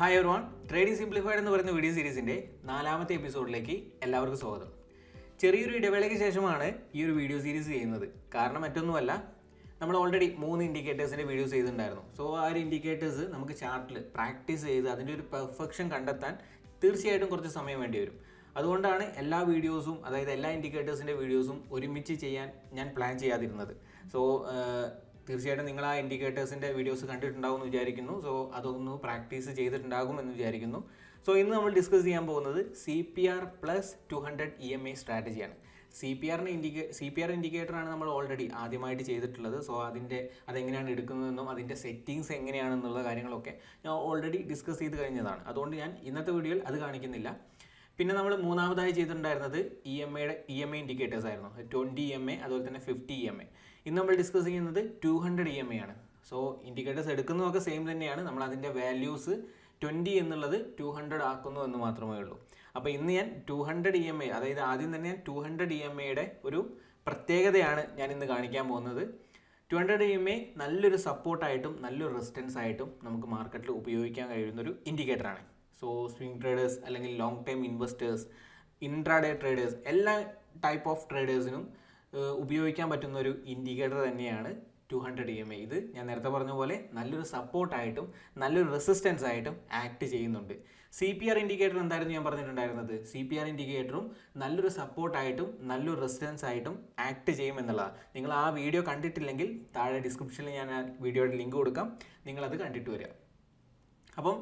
Hi everyone, trading simplified എന്ന് പറയുന്ന video സീരീസിൻ്റെ 4ാമത്തെ എപ്പിസോഡിലേക്ക് എല്ലാവർക്കും സ്വാഗതം. ചെറിയൊരു ഇടവേളയ്ക്ക് ശേഷമാണ് ഈ ഒരു വീഡിയോ സീരീസ് ചെയ്യുന്നത്. കാരണം മറ്റൊന്നുമല്ല, നമ്മൾ ഓൾറെഡി 3 ഇൻഡിക്കേറ്റേഴ്സിൻ്റെ വീഡിയോസ് ചെയ്തിട്ടുണ്ടായിരുന്നു. സോ ആ ഒരു ഇൻഡിക്കേറ്റേഴ്സ് നമുക്ക് ചാർട്ടിൽ പ്രാക്ടീസ് ചെയ്ത് അതിൻ്റെ ഒരു പെർഫെക്ഷൻ കണ്ടെത്താൻ തീർച്ചയായിട്ടും കുറച്ച് സമയം വേണ്ടി വരും. അതുകൊണ്ടാണ് എല്ലാ വീഡിയോസും, അതായത് എല്ലാ ഇൻഡിക്കേറ്റേഴ്സിൻ്റെ വീഡിയോസും ഒരുമിച്ച് ചെയ്യാൻ ഞാൻ പ്ലാൻ ചെയ്യാതിരുന്നത്. സോ തീർച്ചയായിട്ടും നിങ്ങൾ ആ ഇൻഡിക്കേറ്റേഴ്സിൻ്റെ വീഡിയോസ് കണ്ടിട്ടുണ്ടാകുമെന്ന് വിചാരിക്കുന്നു. സോ അതൊന്ന് പ്രാക്ടീസ് ചെയ്തിട്ടുണ്ടാകുമെന്ന് വിചാരിക്കുന്നു. സോ ഇന്ന് നമ്മൾ ഡിസ്കസ് ചെയ്യാൻ പോകുന്നത് CPR പ്ലസ് 200 EMA സ്ട്രാറ്റജിയാണ്. സി പി ആർ ഇൻഡിക്കേറ്ററാണ് നമ്മൾ ഓൾറെഡി ആദ്യമായിട്ട് ചെയ്തിട്ടുള്ളത്. സോ അതെങ്ങനെയാണ് എടുക്കുന്നതെന്നും അതിൻ്റെ സെറ്റിങ്സ് എങ്ങനെയാണെന്നുള്ള കാര്യങ്ങളൊക്കെ ഞാൻ ഓൾറെഡി ഡിസ്കസ് ചെയ്ത് കഴിഞ്ഞതാണ്. അതുകൊണ്ട് ഞാൻ ഇന്നത്തെ വീഡിയോയിൽ അത് കാണിക്കുന്നില്ല. പിന്നെ നമ്മൾ മൂന്നാമതായി ചെയ്തിട്ടുണ്ടായിരുന്നത് EMA ഇൻഡിക്കേറ്റേഴ്സ് ആയിരുന്നു. 20 EMA അതുപോലെ തന്നെ 50 EMA. ഇന്ന് നമ്മൾ ഡിസ്കസ് ചെയ്യുന്നത് 200 EMA ആണ്. സോ ഇൻഡിക്കേറ്റേഴ്സ് എടുക്കുന്നതൊക്കെ സെയിം തന്നെയാണ്. നമ്മൾ അതിൻ്റെ വാല്യൂസ് 20 എന്നുള്ളത് 200 ആക്കുന്നു എന്ന് മാത്രമേ ഉള്ളൂ. അപ്പോൾ ഇന്ന് ഞാൻ 200 EMA, അതായത് ആദ്യം തന്നെ ഞാൻ 200 EMAയുടെ ഒരു പ്രത്യേകതയാണ് ഞാൻ ഇന്ന് കാണിക്കാൻ പോകുന്നത്. 200 EMA നല്ലൊരു സപ്പോർട്ടായിട്ടും നല്ലൊരു റെസിസ്റ്റൻസ് ആയിട്ടും നമുക്ക് മാർക്കറ്റിൽ ഉപയോഗിക്കാൻ കഴിയുന്നൊരു ഇൻഡിക്കേറ്ററാണ്. സോ സ്വിംഗ് ട്രേഡേഴ്സ് അല്ലെങ്കിൽ long time investors, intraday traders, എല്ലാ ടൈപ്പ് ഓഫ് ട്രേഡേഴ്സിനും ഉപയോഗിക്കാൻ പറ്റുന്ന ഒരു ഇൻഡിക്കേറ്റർ തന്നെയാണ് 200 EMA. ഇത് ഞാൻ നേരത്തെ പറഞ്ഞ പോലെ നല്ലൊരു സപ്പോർട്ടായിട്ടും നല്ലൊരു റെസിസ്റ്റൻസ് ആയിട്ടും ആക്ട് ചെയ്യുന്നുണ്ട്. CPR ഇൻഡിക്കേറ്റർ എന്തായിരുന്നു ഞാൻ പറഞ്ഞിട്ടുണ്ടായിരുന്നത്? CPR ഇൻഡിക്കേറ്ററും നല്ലൊരു സപ്പോർട്ടായിട്ടും നല്ലൊരു റെസിസ്റ്റൻസ് ആയിട്ടും ആക്ട് ചെയ്യുമെന്നുള്ളതാണ്. നിങ്ങൾ ആ വീഡിയോ കണ്ടിട്ടില്ലെങ്കിൽ താഴെ ഡിസ്ക്രിപ്ഷനിൽ ഞാൻ ആ വീഡിയോയുടെ ലിങ്ക് കൊടുക്കാം, നിങ്ങളത് കണ്ടിട്ട് വരിക. അപ്പം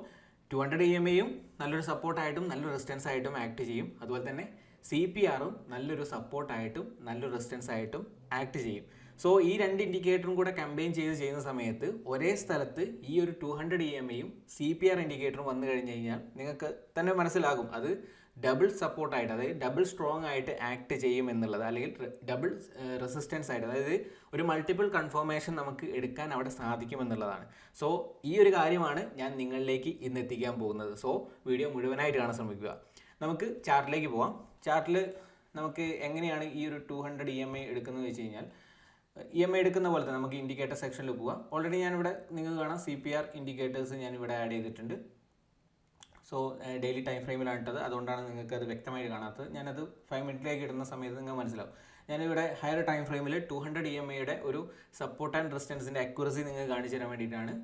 200 EMAയും നല്ലൊരു സപ്പോർട്ടായിട്ടും നല്ലൊരു റെസിസ്റ്റൻസ് ആയിട്ടും ആക്ട് ചെയ്യും. അതുപോലെ തന്നെ CPRും നല്ലൊരു സപ്പോർട്ടായിട്ടും നല്ലൊരു റെസിസ്റ്റൻസ് ആയിട്ടും ആക്ട് ചെയ്യും. സോ ഈ രണ്ട് ഇൻഡിക്കേറ്ററും കൂടെ കമ്പൈൻ ചെയ്യുന്ന സമയത്ത് ഒരേ സ്ഥലത്ത് ഈ ഒരു 200 EMAയും CPR ഇൻഡിക്കേറ്ററും വന്നു കഴിഞ്ഞ് കഴിഞ്ഞാൽ നിങ്ങൾക്ക് തന്നെ മനസ്സിലാകും അത് ഡബിൾ സപ്പോർട്ടായിട്ട്, അതായത് ഡബിൾ സ്ട്രോങ് ആയിട്ട് ആക്ട് ചെയ്യും എന്നുള്ളത്, അല്ലെങ്കിൽ ഡബിൾ റെസിസ്റ്റൻസ് ആയിട്ട്, അതായത് ഒരു മൾട്ടിപ്പിൾ കൺഫർമേഷൻ നമുക്ക് എടുക്കാൻ അവിടെ സാധിക്കുമെന്നുള്ളതാണ്. സോ ഈ ഒരു കാര്യമാണ് ഞാൻ നിങ്ങളിലേക്ക് ഇന്ന് എത്തിക്കാൻ പോകുന്നത്. സോ വീഡിയോ മുഴുവനായിട്ട് കാണാൻ ശ്രമിക്കുക. നമുക്ക് ചാർട്ടിലേക്ക് പോവാം. ചാർട്ടിൽ നമുക്ക് എങ്ങനെയാണ് ഈ ഒരു 200 EMA എടുക്കുന്നത് വെച്ച് കഴിഞ്ഞാൽ, EMA എടുക്കുന്ന പോലെ തന്നെ നമുക്ക് ഇൻഡിക്കേറ്റർ സെക്ഷനിൽ പോവാം. ഓൾറെഡി ഞാനിവിടെ നിങ്ങൾക്ക് കാണാം CPR ഇൻഡിക്കേറ്റേഴ്സ് ഞാനിവിടെ ആഡ് ചെയ്തിട്ടുണ്ട്. സോ ഡെയിലി ടൈം ഫ്രെയിമിലാണ് ഇട്ടത്, അതുകൊണ്ടാണ് നിങ്ങൾക്ക് അത് വ്യക്തമായിട്ട് കാണാത്തത്. ഞാനത് 5 മിനിറ്റിലേക്ക് ഇടുന്ന സമയത്ത് നിങ്ങൾക്ക് മനസ്സിലാവും. ഞാനിവിടെ ഹയർ ടൈം ഫ്രെയിമിൽ 200 EMAയുടെ ഒരു സപ്പോർട്ട് ആൻഡ് റെസിസ്റ്റൻസിൻ്റെ അക്യുറസി നിങ്ങൾക്ക് കാണിച്ചു തരാൻ വേണ്ടിയിട്ടാണ്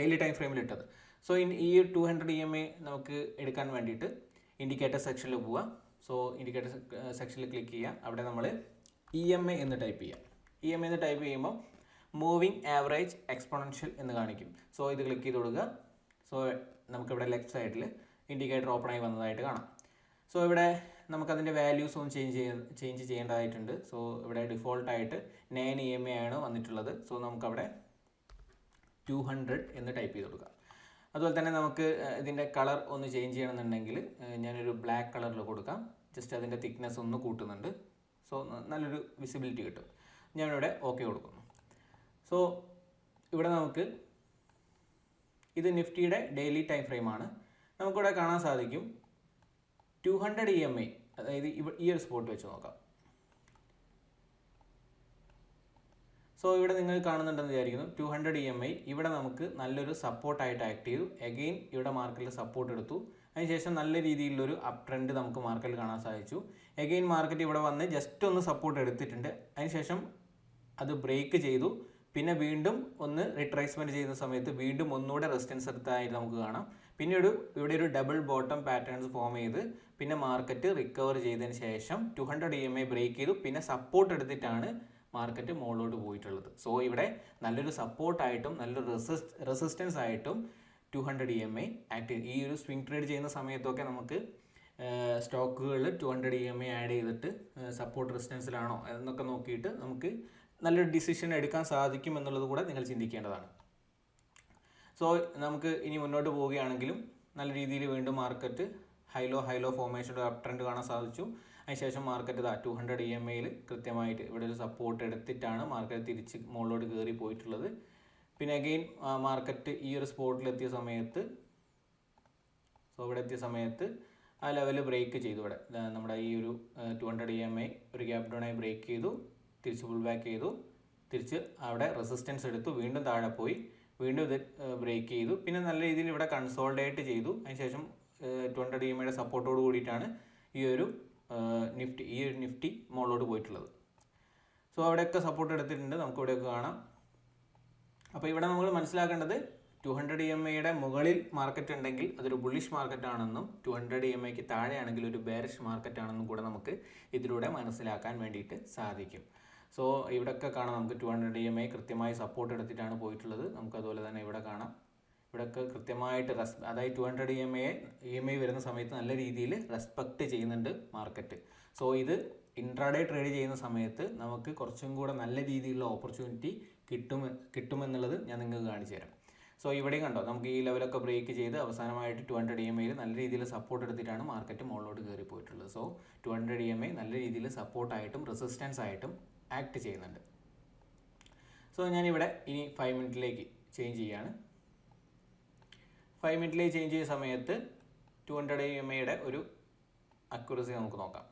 ഡെയിലി ടൈം ഫ്രെയിമിൽ ഇട്ടത്. സോ ഈ 200 EMA നമുക്ക് എടുക്കാൻ വേണ്ടിയിട്ട് ഇൻഡിക്കേറ്റർ സെക്ഷനിൽ പോവുക. സോ ഇൻഡിക്കേറ്റർ സെക്ഷനിൽ ക്ലിക്ക് ചെയ്യുക. അവിടെ നമ്മൾ EMA എന്ന് ടൈപ്പ് ചെയ്യുക. EMA എന്ന് ടൈപ്പ് ചെയ്യുമ്പോൾ മൂവിങ് ആവറേജ് എക്സ്പോണൻഷ്യൽ എന്ന് കാണിക്കും. സോ ഇത് ക്ലിക്ക് ചെയ്ത് കൊടുക്കുക. സോ നമുക്കിവിടെ ലെഫ്റ്റ് സൈഡിൽ ഇൻഡിക്കേറ്റർ ഓപ്പൺ ആയി വന്നതായിട്ട് കാണാം. സോ ഇവിടെ നമുക്കതിൻ്റെ വാല്യൂസ് ഒന്ന് ചേഞ്ച് ചെയ്യേണ്ടതായിട്ടുണ്ട്. സോ ഇവിടെ ഡിഫോൾട്ടായിട്ട് 9 EMA ആണ് വന്നിട്ടുള്ളത്. സോ നമുക്കവിടെ 200 എന്ന് ടൈപ്പ് ചെയ്ത് കൊടുക്കാം. അതുപോലെ തന്നെ നമുക്ക് ഇതിൻ്റെ കളർ ഒന്ന് ചേഞ്ച് ചെയ്യണമെന്നുണ്ടെങ്കിൽ ഞാനൊരു ബ്ലാക്ക് കളറിൽ കൊടുക്കാം. ജസ്റ്റ് അതിൻ്റെ തിക്നെസ് ഒന്ന് കൂട്ടുന്നുണ്ട്. സോ നല്ലൊരു വിസിബിലിറ്റി കിട്ടും. ഞാനിവിടെ ഓക്കെ കൊടുക്കുന്നു. സോ ഇവിടെ നമുക്ക് ഇത് നിഫ്റ്റിയുടെ ഡെയിലി ടൈം ഫ്രെയിമാണ്. നമുക്കിവിടെ കാണാൻ സാധിക്കും 200 EMA, അതായത് ഈ ഒരു സ്പോട്ട് വെച്ച് നോക്കാം. സോ ഇവിടെ നിങ്ങൾ കാണുന്നുണ്ടെന്ന് വിചാരിക്കുന്നു. 200 EMA ഇവിടെ നമുക്ക് നല്ലൊരു സപ്പോർട്ടായിട്ട് ആക്ട് ചെയ്തു. എഗെയിൻ ഇവിടെ മാർക്കറ്റിൽ സപ്പോർട്ട് എടുത്തു. അതിനുശേഷം നല്ല രീതിയിലുള്ളൊരു അപ് ട്രെൻഡ് നമുക്ക് മാർക്കറ്റിൽ കാണാൻ സാധിച്ചു. എഗെയിൻ മാർക്കറ്റ് ഇവിടെ വന്ന് ജസ്റ്റ് ഒന്ന് സപ്പോർട്ട് എടുത്തിട്ടുണ്ട്. അതിനുശേഷം അത് ബ്രേക്ക് ചെയ്തു. പിന്നെ വീണ്ടും ഒന്ന് റിട്രേസ്മെൻറ്റ് ചെയ്യുന്ന സമയത്ത് വീണ്ടും ഒന്നുകൂടെ റെസിസ്റ്റൻസ് എടുത്തായിട്ട് നമുക്ക് കാണാം. പിന്നീട് ഇവിടെ ഒരു ഡബിൾ ബോട്ടം പാറ്റേൺസ് ഫോം ചെയ്ത് പിന്നെ മാർക്കറ്റ് റിക്കവർ ചെയ്തതിന് ശേഷം 200 EMA ബ്രേക്ക് ചെയ്തു. പിന്നെ സപ്പോർട്ട് എടുത്തിട്ടാണ് മാർക്കറ്റ് മുകളിലോട്ട് പോയിട്ടുള്ളത്. സോ ഇവിടെ നല്ലൊരു സപ്പോർട്ടായിട്ടും നല്ലൊരു റെസിസ്റ്റൻസ് ആയിട്ടും 200 EMA ആക്ട് ചെയ്തു. ഈ ഒരു സ്വിംഗ് ട്രേഡ് ചെയ്യുന്ന സമയത്തൊക്കെ നമുക്ക് സ്റ്റോക്കുകളിൽ 200 EMA ആഡ് ചെയ്തിട്ട് സപ്പോർട്ട് റെസിസ്റ്റൻസിലാണോ എന്നൊക്കെ നോക്കിയിട്ട് നമുക്ക് നല്ലൊരു ഡിസിഷൻ എടുക്കാൻ സാധിക്കും എന്നുള്ളത് കൂടെ നിങ്ങൾ ചിന്തിക്കേണ്ടതാണ്. സോ നമുക്ക് ഇനി മുന്നോട്ട് പോവുകയാണെങ്കിലും നല്ല രീതിയിൽ വീണ്ടും മാർക്കറ്റ് ഹൈലോ ഫോർമേഷൻ അപ് ട്രെൻഡ് കാണാൻ സാധിച്ചു. അതിനുശേഷം മാർക്കറ്റ് 200 EMAയിൽ കൃത്യമായിട്ട് ഇവിടെ ഒരു സപ്പോർട്ട് എടുത്തിട്ടാണ് മാർക്കറ്റ് തിരിച്ച് മുകളിലോട്ട് കയറി പോയിട്ടുള്ളത്. പിന്നെ അഗെയിൻ മാർക്കറ്റ് ഈ ഒരു സ്പോട്ടിലെത്തിയ സമയത്ത്, സോ ഇവിടെ എത്തിയ സമയത്ത് ആ ലെവൽ ബ്രേക്ക് ചെയ്തു. ഇവിടെ നമ്മുടെ ഈ ഒരു 200 EMA ഒരു ഗ്യാപ് ഡൗൺ ആയി ബ്രേക്ക് ചെയ്തു, തിരിച്ച് പുൾ ബാക്ക് ചെയ്തു, തിരിച്ച് അവിടെ റെസിസ്റ്റൻസ് എടുത്തു, വീണ്ടും താഴെ പോയി, വീണ്ടും ഇത് ബ്രേക്ക് ചെയ്തു. പിന്നെ നല്ല രീതിയിൽ ഇവിടെ കൺസോൾഡേറ്റ് ചെയ്തു. അതിനുശേഷം 200 EMAയുടെ സപ്പോർട്ടോട് കൂടിയിട്ടാണ് ഈ ഒരു നിഫ്റ്റി മുകളിലോട്ട് പോയിട്ടുള്ളത്. സോ അവിടെയൊക്കെ സപ്പോർട്ട് എടുത്തിട്ടുണ്ട്, നമുക്ക് ഇവിടെയൊക്കെ കാണാം. അപ്പോൾ ഇവിടെ നമ്മൾ മനസ്സിലാക്കേണ്ടത് 200 EMAയുടെ മുകളിൽ മാർക്കറ്റ് ഉണ്ടെങ്കിൽ അതൊരു ബുള്ളിഷ് മാർക്കറ്റ് ആണെന്നും 200 EMAയ്ക്ക് താഴെയാണെങ്കിൽ ഒരു ബെയറിഷ് മാർക്കറ്റ് ആണെന്നും കൂടെ നമുക്ക് ഇതിലൂടെ മനസ്സിലാക്കാൻ വേണ്ടിയിട്ട് സാധിക്കും. സോ ഇവിടെയൊക്കെ കാണാം നമുക്ക് 200 EMA കൃത്യമായി സപ്പോർട്ട് എടുത്തിട്ടാണ് പോയിട്ടുള്ളത്. നമുക്ക് അതുപോലെ തന്നെ ഇവിടെ കാണാം, ഇവിടെയൊക്കെ കൃത്യമായിട്ട് അതായത് 200 EMA വരുന്ന സമയത്ത് നല്ല രീതിയിൽ റെസ്പെക്റ്റ് ചെയ്യുന്നുണ്ട് മാർക്കറ്റ്. സോ ഇത് ഇൻട്രാഡേ ട്രേഡ് ചെയ്യുന്ന സമയത്ത് നമുക്ക് കുറച്ചും കൂടെ നല്ല രീതിയിലുള്ള ഓപ്പർച്യൂണിറ്റി കിട്ടുമെന്നുള്ളത് ഞാൻ നിങ്ങൾക്ക് കാണിച്ചു തരാം. സോ ഇവിടെയും കണ്ടോ, നമുക്ക് ഈ ലെവലൊക്കെ ബ്രേക്ക് ചെയ്ത് അവസാനമായിട്ട് 200 EMAയിൽ നല്ല രീതിയിൽ സപ്പോർട്ട് എടുത്തിട്ടാണ് മാർക്കറ്റ് മുകളിലോട്ട് കയറി പോയിട്ടുള്ളത്. സോ 200 EMA നല്ല രീതിയിൽ സപ്പോർട്ടായിട്ടും റെസിസ്റ്റൻസ് ആയിട്ടും ആക്ട് ചെയ്യുന്നുണ്ട്. സോ ഞാനിവിടെ ഇനി 5 മിനിറ്റിലേക്ക് ചേഞ്ച് ചെയ്യാണ്. 5 മിനിറ്റിലേക്ക് ചേഞ്ച് ചെയ്യുന്ന സമയത്ത് 200 EMAയുടെ ഒരു അക്യുറസി നമുക്ക് നോക്കാം.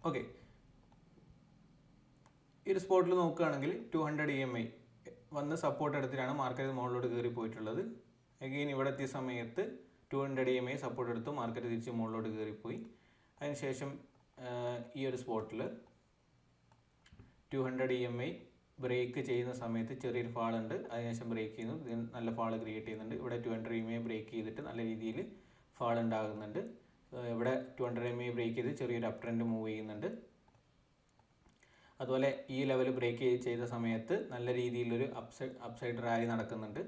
ഓക്കെ, ഈ ഒരു സ്പോട്ടിൽ നോക്കുകയാണെങ്കിൽ 200 EMA വന്ന് സപ്പോർട്ട് എടുത്തിട്ടാണ് മാർക്കറ്റ് മുകളിലോട്ട് കയറി പോയിട്ടുള്ളത്. അഗെയിൻ ഇവിടെ എത്തിയ സമയത്ത് 200 EMA സപ്പോർട്ട് എടുത്തു, മാർക്കറ്റ് തിരിച്ച് മുകളിലോട്ട് കയറിപ്പോയി. അതിനുശേഷം ഈ ഒരു സ്പോട്ടിൽ 200 EMA ബ്രേക്ക് ചെയ്യുന്ന സമയത്ത് ചെറിയൊരു ഫാൾ ഉണ്ട്, അതിനുശേഷം ബ്രേക്ക് ചെയ്യുന്നു, നല്ല ഫാൾ ക്രിയേറ്റ് ചെയ്യുന്നുണ്ട്. ഇവിടെ 200 EMA ബ്രേക്ക് ചെയ്തിട്ട് നല്ല രീതിയിൽ ഫാൾ ഉണ്ടാകുന്നുണ്ട്. ഇവിടെ 200 EMA ബ്രേക്ക് ചെയ്ത് ചെറിയൊരു അപ് ട്രെൻഡ് മൂവ് ചെയ്യുന്നുണ്ട്. അതുപോലെ ഈ ലെവൽ ബ്രേക്ക് ചെയ്ത സമയത്ത് നല്ല രീതിയിലൊരു അപ്സൈഡ് റാലി നടക്കുന്നുണ്ട്.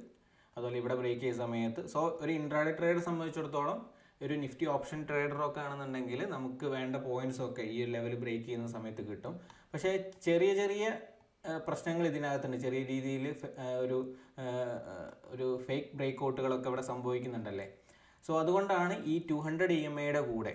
അതുപോലെ ഇവിടെ ബ്രേക്ക് ചെയ്ത സമയത്ത് ഒരു ഇൻട്രാഡേ ട്രേഡർ സംബന്ധിച്ചിടത്തോളം ഒരു നിഫ്റ്റി ഓപ്ഷൻ ട്രേഡറൊക്കെ ആണെന്നുണ്ടെങ്കിൽ നമുക്ക് വേണ്ട പോയിന്റ്സ് ഒക്കെ ഈ ലെവൽ ബ്രേക്ക് ചെയ്യുന്ന സമയത്ത് കിട്ടും. പക്ഷേ ചെറിയ പ്രശ്നങ്ങൾ ഇതിനകത്തുണ്ട്. ചെറിയ രീതിയിൽ ഒരു ഫേക്ക് ബ്രേക്ക് ഔട്ടുകളൊക്കെ ഇവിടെ സംഭവിക്കുന്നുണ്ടല്ലേ. സോ അതുകൊണ്ടാണ് ഈ 200 EMAയുടെ കൂടെ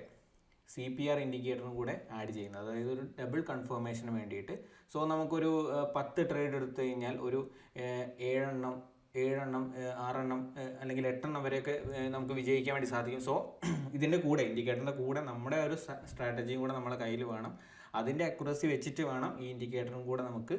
CPR ഇൻഡിക്കേറ്ററും കൂടെ ആഡ് ചെയ്യുന്നത്, അതായത് ഒരു ഡബിൾ കൺഫർമേഷന് വേണ്ടിയിട്ട്. സോ നമുക്കൊരു 10 ട്രേഡ് എടുത്തു കഴിഞ്ഞാൽ ഒരു 7 എണ്ണം 6 എണ്ണം അല്ലെങ്കിൽ 8 എണ്ണം വരെയൊക്കെ നമുക്ക് വിജയിക്കാൻ വേണ്ടി സാധിക്കും. സോ ഇതിൻ്റെ കൂടെ ഇൻഡിക്കേറ്ററിൻ്റെ കൂടെ നമ്മുടെ ഒരു സ്ട്രാറ്റജിയും കൂടെ നമ്മുടെ കയ്യിൽ വേണം. അതിൻ്റെ അക്യുറസി വെച്ചിട്ട് വേണം ഈ ഇൻഡിക്കേറ്ററും കൂടെ നമുക്ക്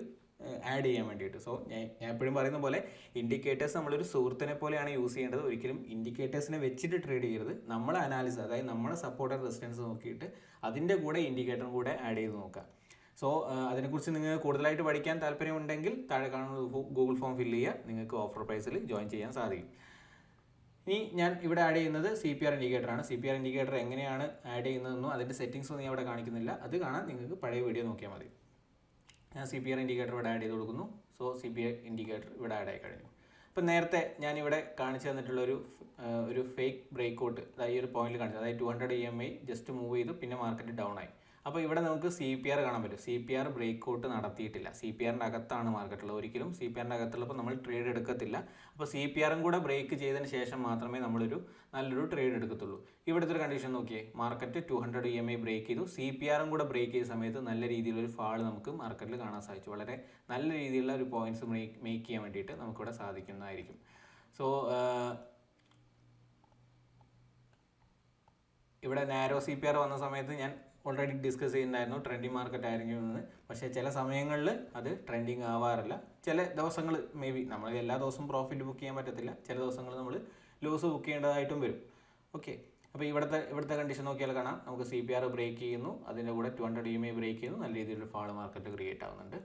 ആഡ് ചെയ്യാൻ വേണ്ടിയിട്ട്. സോ ഞാൻ എപ്പോഴും പറയുന്ന പോലെ ഇൻഡിക്കേറ്റേഴ്സ് നമ്മളൊരു സുഹൃത്തിനെ പോലെയാണ് യൂസ് ചെയ്യേണ്ടത്. ഒരിക്കലും ഇൻഡിക്കേറ്റേഴ്സിനെ വെച്ചിട്ട് ട്രേഡ് ചെയ്യരുത്. നമ്മളെ അനാലിസിസ്, അതായത് നമ്മുടെ സപ്പോർട്ട് ആൻഡ് റെസിസ്റ്റൻസ് നോക്കിയിട്ട് അതിൻ്റെ കൂടെ ഇൻഡിക്കേറ്ററും കൂടെ ആഡ് ചെയ്ത് നോക്കുക. സോ അതിനെക്കുറിച്ച് നിങ്ങൾക്ക് കൂടുതലായിട്ട് പഠിക്കാൻ താല്പര്യമുണ്ടെങ്കിൽ താഴെ കാണുന്ന ഗൂഗിൾ ഫോം ഫില്ല് ചെയ്യുക, നിങ്ങൾക്ക് ഓഫർ പ്രൈസിൽ ജോയിൻ ചെയ്യാൻ സാധിക്കും. ഇനി ഞാൻ ഇവിടെ ആഡ് ചെയ്യുന്നത് CPR ഇൻഡിക്കേറ്ററാണ്. CPR ഇൻഡിക്കേറ്റർ എങ്ങനെയാണ് ആഡ് ചെയ്യുന്നതെന്നും അതിൻ്റെ സെറ്റിംഗ്സ് ഒന്നും ഞാൻ ഇവിടെ കാണിക്കുന്നില്ല. അത് കാണാൻ നിങ്ങൾക്ക് പഴയ വീഡിയോ നോക്കിയാൽ മതി. ഞാൻ CPR ഇൻഡിക്കേറ്റർ ഇവിടെ ആഡ് ചെയ്ത് കൊടുക്കുന്നു. സോ CPR ഇൻഡിക്കേറ്റർ ഇവിടെ ആഡ് ആയി കഴിഞ്ഞു. അപ്പം നേരത്തെ ഞാനിവിടെ കാണിച്ചു തന്നിട്ടുള്ള ഒരു ഫേക്ക് ബ്രേക്ക് ഔട്ട് ഈ ഒരു പോയിന്റിൽ കാണിച്ചത്, അതായത് 200 EMA ജസ്റ്റ് മൂവ് ചെയ്തു, പിന്നെ മാർക്കറ്റ് ഡൗൺ ആയി. അപ്പോൾ ഇവിടെ നമുക്ക് CPR കാണാൻ പറ്റും. CPR ബ്രേക്ക് ഔട്ട് നടത്തിയിട്ടില്ല. CPRൻ്റെ അകത്താണ് മാർക്കറ്റുള്ളത്. ഒരിക്കലും CPRൻ്റെ അകത്തുള്ളപ്പോൾ നമ്മൾ ട്രേഡ് എടുക്കത്തില്ല. അപ്പോൾ CPRും കൂടെ ബ്രേക്ക് ചെയ്തതിന് ശേഷം മാത്രമേ നമ്മളൊരു നല്ലൊരു ട്രേഡ് എടുക്കത്തുള്ളൂ. ഇവിടുത്തെ ഒരു കണ്ടീഷൻ നോക്കിയേ, മാർക്കറ്റ് 200 EMA ബ്രേക്ക് ചെയ്തു, CPRും കൂടെ ബ്രേക്ക് ചെയ്ത സമയത്ത് നല്ല രീതിയിലൊരു ഫാൾ നമുക്ക് മാർക്കറ്റിൽ കാണാൻ സാധിച്ചു. വളരെ നല്ല രീതിയിലുള്ള ഒരു പോയിന്റ്സ് മേക്ക് ചെയ്യാൻ വേണ്ടിയിട്ട് നമുക്കിവിടെ സാധിക്കുന്നതായിരിക്കും. സോ ഇവിടെ നാരോ CPR വന്ന സമയത്ത് ഞാൻ ഓൾറെഡി ഡിസ്കസ് ചെയ്യുന്നുണ്ടായിരുന്നു ട്രെൻഡിങ് മാർക്കറ്റ് ആയിരിക്കും എന്ന്. പക്ഷേ ചില സമയങ്ങളിൽ അത് ട്രെൻഡിങ് ആവാറില്ല. ചില ദിവസങ്ങൾ മേ ബി നമ്മൾ എല്ലാ ദിവസവും പ്രോഫിറ്റ് ബുക്ക് ചെയ്യാൻ പറ്റത്തില്ല. ചില ദിവസങ്ങൾ നമ്മൾ ലോസ് ബുക്ക് ചെയ്യേണ്ടതായിട്ടും വരും. ഓക്കെ, അപ്പോൾ ഇവിടുത്തെ കണ്ടീഷൻ നോക്കിയാൽ കാണാം, നമുക്ക് CPR ബ്രേക്ക് ചെയ്യുന്നു, അതിൻ്റെ കൂടെ 200 EMA ബ്രേക്ക് ചെയ്യുന്നു, നല്ല രീതിയിലൊരു ഫാൾ മാർക്കറ്റ് ക്രിയേറ്റ് ആവുന്നുണ്ട്.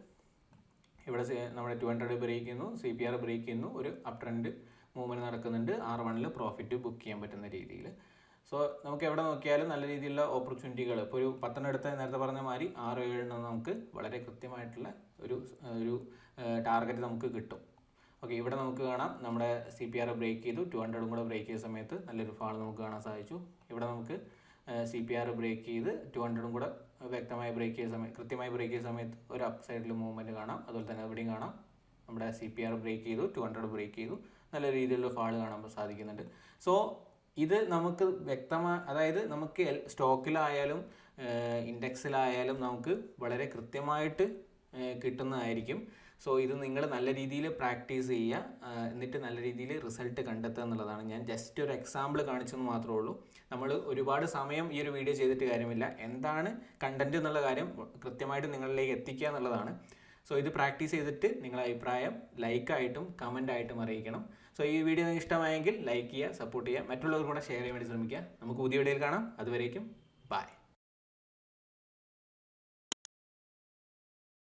ഇവിടെ നമ്മുടെ 200 ബ്രേക്ക് ചെയ്യുന്നു, CPR ബ്രേക്ക് ചെയ്യുന്നു, ഒരു അപ് ട്രെൻഡ് മൂവ്മെൻറ്റ് നടക്കുന്നുണ്ട്. R1 പ്രോഫിറ്റ് ബുക്ക് ചെയ്യാൻ പറ്റുന്ന രീതിയിൽ. സോ നമുക്ക് എവിടെ നോക്കിയാലും നല്ല രീതിയിലുള്ള ഓപ്പർച്യൂണിറ്റികൾ, ഇപ്പോൾ ഒരു 10 എടുത്ത് നേരത്തെ പറഞ്ഞ മാതിരി 6-7 നമുക്ക് വളരെ കൃത്യമായിട്ടുള്ള ഒരു ടാർഗറ്റ് നമുക്ക് കിട്ടും. ഓക്കെ, ഇവിടെ നമുക്ക് കാണാം നമ്മുടെ CPR ബ്രേക്ക് ചെയ്തു, 200 കൂടെ ബ്രേക്ക് ചെയ്ത സമയത്ത് നല്ലൊരു ഫാൾ നമുക്ക് കാണാൻ സാധിച്ചു. ഇവിടെ നമുക്ക് CPR ബ്രേക്ക് ചെയ്ത് 200 കൂടെ വ്യക്തമായി കൃത്യമായി ബ്രേക്ക് ചെയ്ത സമയത്ത് ഒരു അപ്പ് സൈഡിൽ മൂവ്മെൻറ്റ് കാണാം. അതുപോലെ തന്നെ എവിടെയും കാണാം നമ്മുടെ CPR ബ്രേക്ക് ചെയ്തു, 200 ബ്രേക്ക് ചെയ്തു, നല്ല രീതിയിലുള്ള ഫാൾ കാണാൻ സാധിക്കുന്നുണ്ട്. സോ ഇത് നമുക്ക് അതായത് നമുക്ക് സ്റ്റോക്കിലായാലും ഇൻഡെക്സിലായാലും നമുക്ക് വളരെ കൃത്യമായിട്ട് കിട്ടുന്നതായിരിക്കും. സോ ഇത് നിങ്ങൾ നല്ല രീതിയിൽ പ്രാക്ടീസ് ചെയ്യുക, എന്നിട്ട് നല്ല രീതിയിൽ റിസൾട്ട് കണ്ടെത്തുക എന്നുള്ളതാണ്. ഞാൻ ജസ്റ്റ് ഒരു എക്സാമ്പിൾ കാണിച്ചെന്ന് മാത്രമേ ഉള്ളൂ. നമ്മൾ ഒരുപാട് സമയം ഈ ഒരു വീഡിയോ ചെയ്തിട്ട് കാര്യമില്ല. എന്താണ് കണ്ടന്റ് എന്നുള്ള കാര്യം കൃത്യമായിട്ട് നിങ്ങളിലേക്ക് എത്തിക്കുക എന്നുള്ളതാണ്. സോ ഇത് പ്രാക്ടീസ് ചെയ്തിട്ട് നിങ്ങളുടെ അഭിപ്രായം ലൈക്കായിട്ടും കമൻ്റായിട്ടും അറിയിക്കണം. സോ ഈ വീഡിയോ നിങ്ങൾക്ക് ഇഷ്ടമായെങ്കിൽ ലൈക്ക് ചെയ്യുക, സപ്പോർട്ട് ചെയ്യുക, മറ്റുള്ളവർ കൂടെ ഷെയർ ചെയ്യാൻ വേണ്ടി ശ്രമിക്കുക. നമുക്ക് പുതിയ വീഡിയോയിൽ കാണാം. അതുവരേക്കും ബൈ.